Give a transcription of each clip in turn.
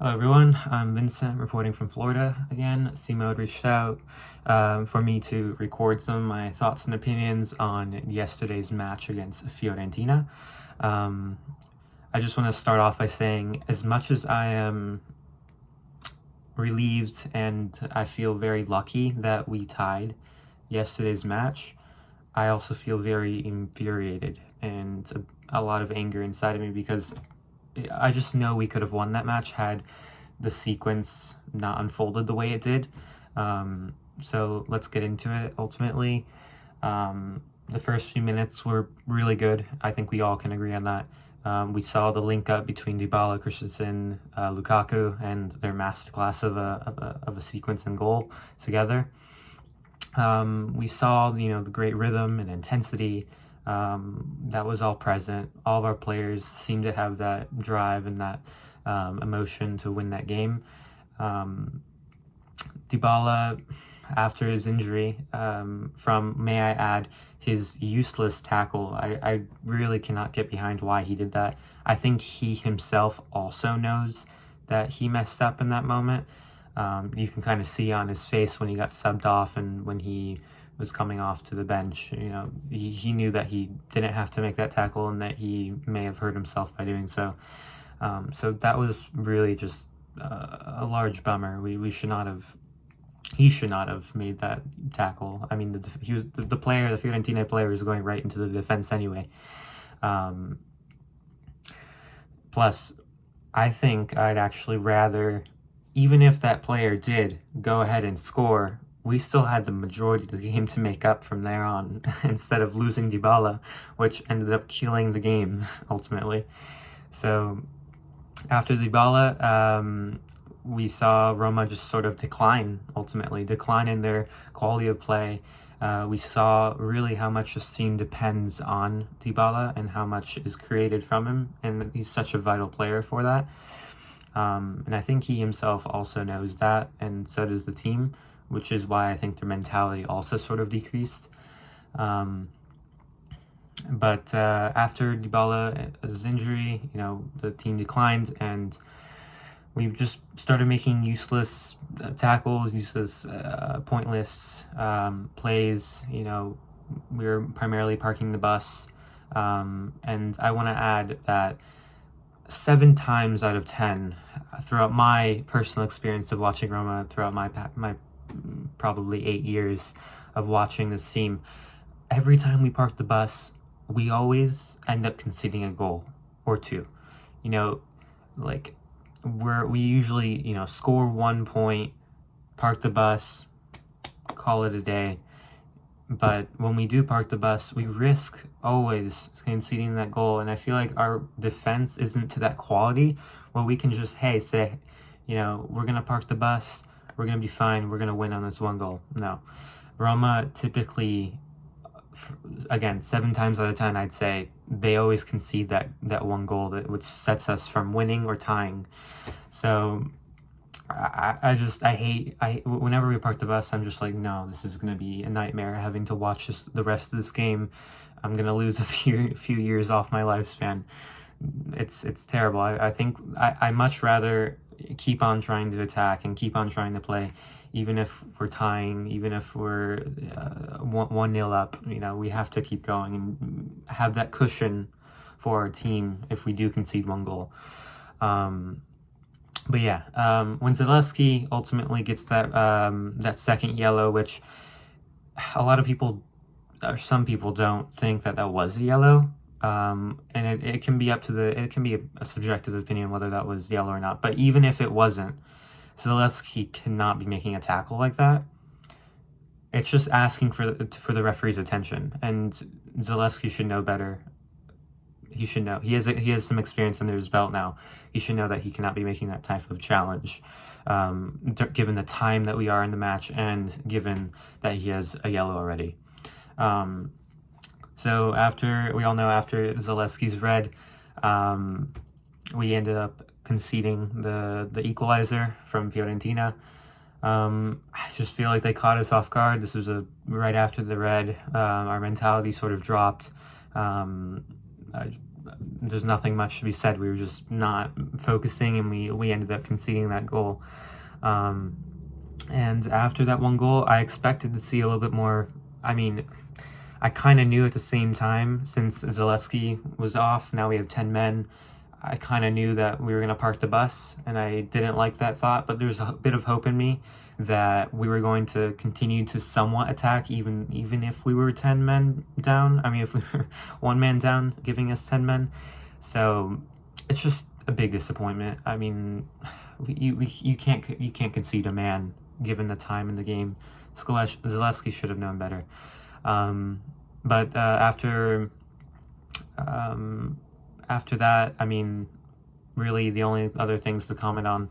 Hello everyone, I'm Vincent reporting from Florida again. C-Mode reached out for me to record some of my thoughts and opinions on yesterday's match against Fiorentina. I just want to start off by saying, as much as I am relieved and I feel very lucky that we tied yesterday's match, I also feel very infuriated and a lot of anger inside of me because I just know we could have won that match had the sequence not unfolded the way it did. So let's get into it. Ultimately, the first few minutes were really good. I think we all can agree on that. We saw the link up between Dybala, Christensen, Lukaku, and their masterclass of a sequence and goal together. We saw, the great rhythm and intensity that was all present. All of our players seemed to have that drive and that emotion to win that game. Dybala, after his injury, from, may I add, his useless tackle, I really cannot get behind why he did that. I think he himself also knows that he messed up in that moment. You can kind of see on his face when he got subbed off and when he was coming off to the bench. He knew that he didn't have to make that tackle and that he may have hurt himself by doing so. So that was really just a large bummer. He should not have made that tackle. I mean, the Fiorentina player was going right into the defense anyway. Plus, I think I'd actually rather, even if that player did go ahead and score, we still had the majority of the game to make up from there on, instead of losing Dybala, which ended up killing the game, ultimately. So, after Dybala, we saw Roma just sort of decline in their quality of play. We saw really how much this team depends on Dybala and how much is created from him, and he's such a vital player for that. And I think he himself also knows that, and so does the team, which is why I think their mentality also sort of decreased. But after Dybala's injury, the team declined, and we just started making useless tackles, useless, pointless plays. We were primarily parking the bus. And I want to add that 7 times out of 10, throughout my personal experience of watching Roma, throughout my probably 8 years of watching this team, every time we park the bus, we always end up conceding a goal or two. We usually, score 1 point, park the bus, call it a day. But when we do park the bus, we risk always conceding that goal. And I feel like our defense isn't to that quality where we can just, say, we're going to park the bus, we're going to be fine, we're going to win on this 1 goal. No. Roma typically, again, 7 times out of 10, I'd say, they always concede that 1 goal which sets us from winning or tying. So whenever we park the bus, I'm just like, no, this is going to be a nightmare having to watch the rest of this game. I'm going to lose a few years off my lifespan. It's terrible. I think I much rather keep on trying to attack and keep on trying to play, even if we're tying, even if we're 1-0 up. We have to keep going and have that cushion for our team if we do concede 1 goal. But yeah, when Zalewski ultimately gets that second yellow, which a lot of people, or some people, don't think that was a yellow, and it can be a subjective opinion whether that was yellow or not. But even if it wasn't, Zalewski cannot be making a tackle like that. It's just asking for the referee's attention, and Zalewski should know better. He should know. He has some experience under his belt now. He should know that he cannot be making that type of challenge, given the time that we are in the match and given that he has a yellow already. So after Zalewski's red, we ended up conceding the equalizer from Fiorentina. I just feel like they caught us off guard. This was right after the red. Our mentality sort of dropped. there's nothing much to be said. We were just not focusing, and we ended up conceding that goal. And after that one goal, I expected to see a little bit more. I mean, I kind of knew at the same time, since Zalewski was off, now we have 10 men. I kind of knew that we were going to park the bus, and I didn't like that thought, but there's a bit of hope in me that we were going to continue to somewhat attack, even if we were 10 men down. I mean, if we were 1 man down, giving us 10 men. So it's just a big disappointment. I mean, you can't concede a man given the time in the game. Zalewski should have known better. But after that, I mean, really the only other things to comment on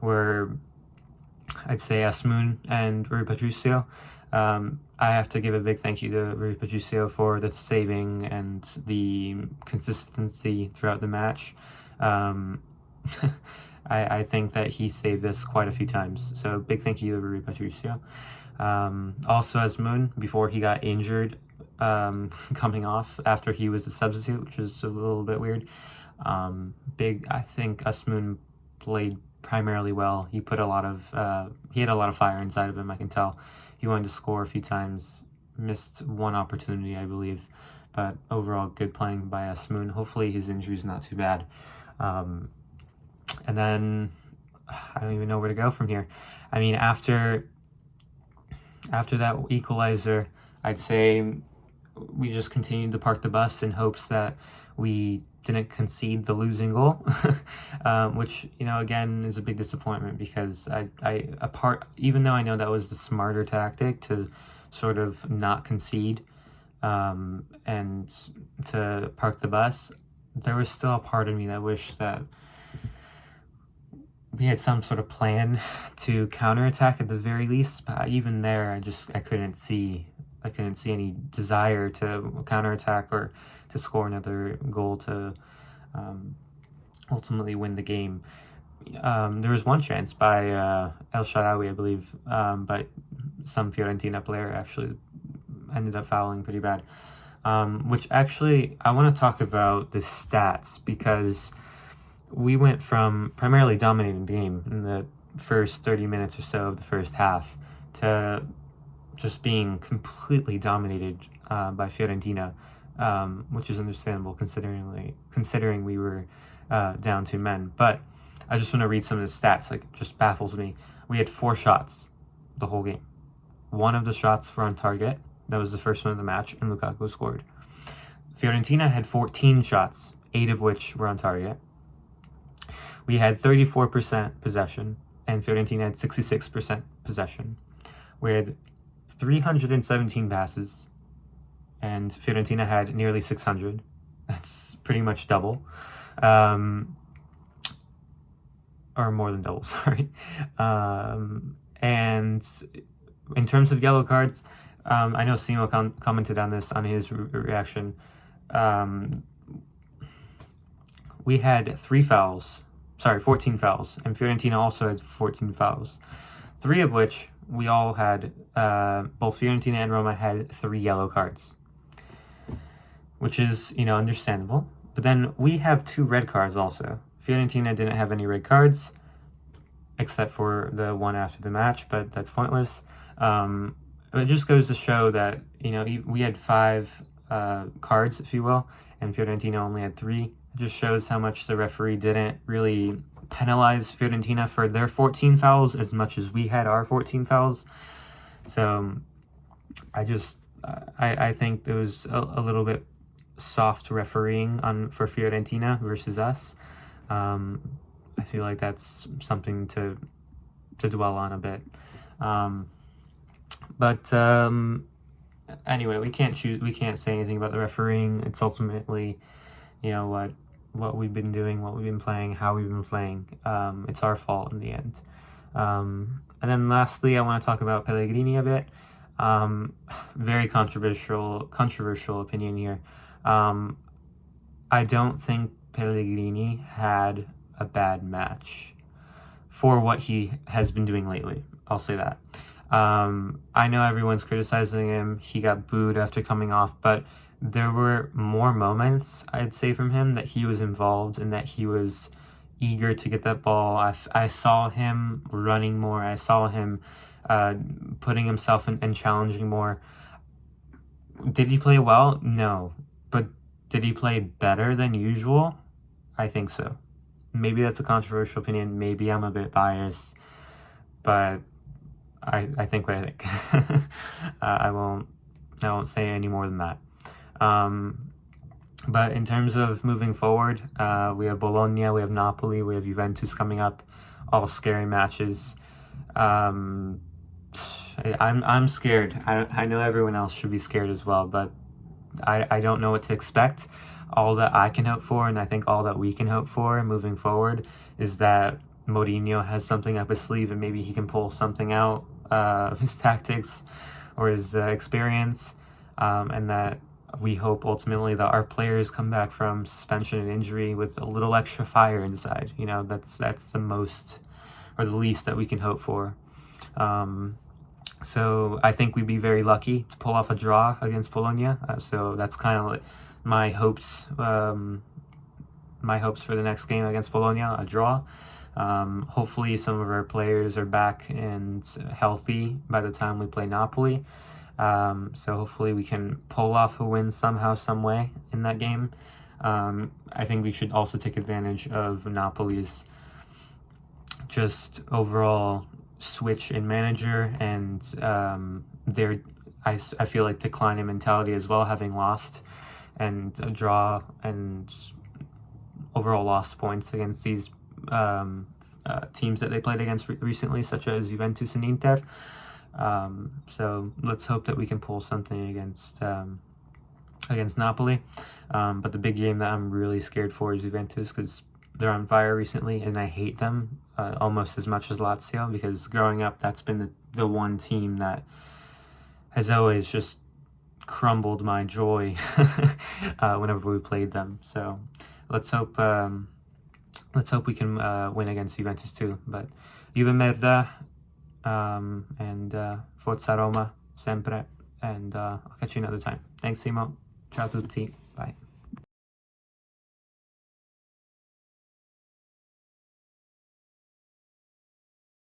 were, I'd say, Asmoon and Rui Patricio. I have to give a big thank you to Rui Patricio for the saving and the consistency throughout the match. I think that he saved us quite a few times, so big thank you to Rui Patricio. Also Asmoon, before he got injured, coming off after he was the substitute, which is a little bit weird. I think Asmoon played primarily well. He put he had a lot of fire inside of him, I can tell. He wanted to score a few times, missed one opportunity, I believe, but overall good playing by Asmoon. Hopefully his injury is not too bad. And then I don't even know where to go from here. I mean, after that equalizer, I'd say we just continued to park the bus in hopes that we didn't concede the losing goal, which, again, is a big disappointment, because even though I know that was the smarter tactic to sort of not concede and to park the bus, there was still a part of me that wished that we had some sort of plan to counterattack at the very least. But even there, I couldn't see any desire to counterattack or to score another goal to ultimately win the game. There was one chance by El Shaarawy, I believe, but some Fiorentina player actually ended up fouling pretty bad. Which actually, I want to talk about the stats, because we went from primarily dominating the game in the first 30 minutes or so of the first half to just being completely dominated by Fiorentina, which is understandable considering we were down 2 men. But I just want to read some of the stats. Like, it just baffles me. We had 4 shots the whole game. 1 of the shots were on target. That was the first one of the match, and Lukaku scored. Fiorentina had 14 shots, 8 of which were on target. We had 34% possession, and Fiorentina had 66% possession. We had 317 passes, and Fiorentina had nearly 600. That's pretty much double. Or more than double, sorry. And in terms of yellow cards, I know Simo commented on this on his reaction. We had 14 fouls, and Fiorentina also had 14 fouls. 3 of which we all had, both Fiorentina and Roma had 3 yellow cards, which is, understandable. But then we have 2 red cards also. Fiorentina didn't have any red cards, except for the one after the match, but that's pointless. It just goes to show that, we had 5 cards, if you will, and Fiorentina only had 3. It just shows how much the referee didn't really penalize Fiorentina for their 14 fouls as much as we had our 14 fouls. So I think there was a little bit soft refereeing for Fiorentina versus us. I feel like that's something to dwell on a bit. But anyway, we can't say anything about the refereeing. It's ultimately, what we've been doing, what we've been playing, how we've been playing. It's our fault in the end. And then lastly, I want to talk about Pellegrini a bit. Very controversial opinion here. I don't think Pellegrini had a bad match for what he has been doing lately. I'll say that. I know everyone's criticizing him. He got booed after coming off, but there were more moments, I'd say, from him that he was involved and that he was eager to get that ball. I saw him running more. I saw him putting himself in and challenging more. Did he play well? No. But did he play better than usual? I think so. Maybe that's a controversial opinion. Maybe I'm a bit biased. But I think what I think. I won't say any more than that. But in terms of moving forward, we have Bologna, we have Napoli, we have Juventus coming up, all scary matches. I'm scared. I know everyone else should be scared as well, but I don't know what to expect. All that I can hope for, and I think all that we can hope for moving forward, is that Mourinho has something up his sleeve and maybe he can pull something out of his tactics or his experience, and that we hope ultimately that our players come back from suspension and injury with a little extra fire inside. You know, that's the most or the least that we can hope for. So I think we'd be very lucky to pull off a draw against Bologna. So that's kind of like my hopes. My hopes for the next game against Bologna, a draw. Hopefully some of our players are back and healthy by the time we play Napoli. So hopefully we can pull off a win somehow, some way in that game. I think we should also take advantage of Napoli's just overall switch in manager and their, I feel like, decline in mentality as well, having lost and a draw and overall lost points against these teams that they played against recently, such as Juventus and Inter. So let's hope that we can pull something against Napoli. But the big game that I'm really scared for is Juventus, because they're on fire recently, and I hate them almost as much as Lazio, because growing up, that's been the one team that has always just crumbled my joy whenever we played them. So let's hope we can win against Juventus too. But Juve merda, and Forza Roma sempre, and I'll catch you another time. Thanks, Simo. Ciao a tutti.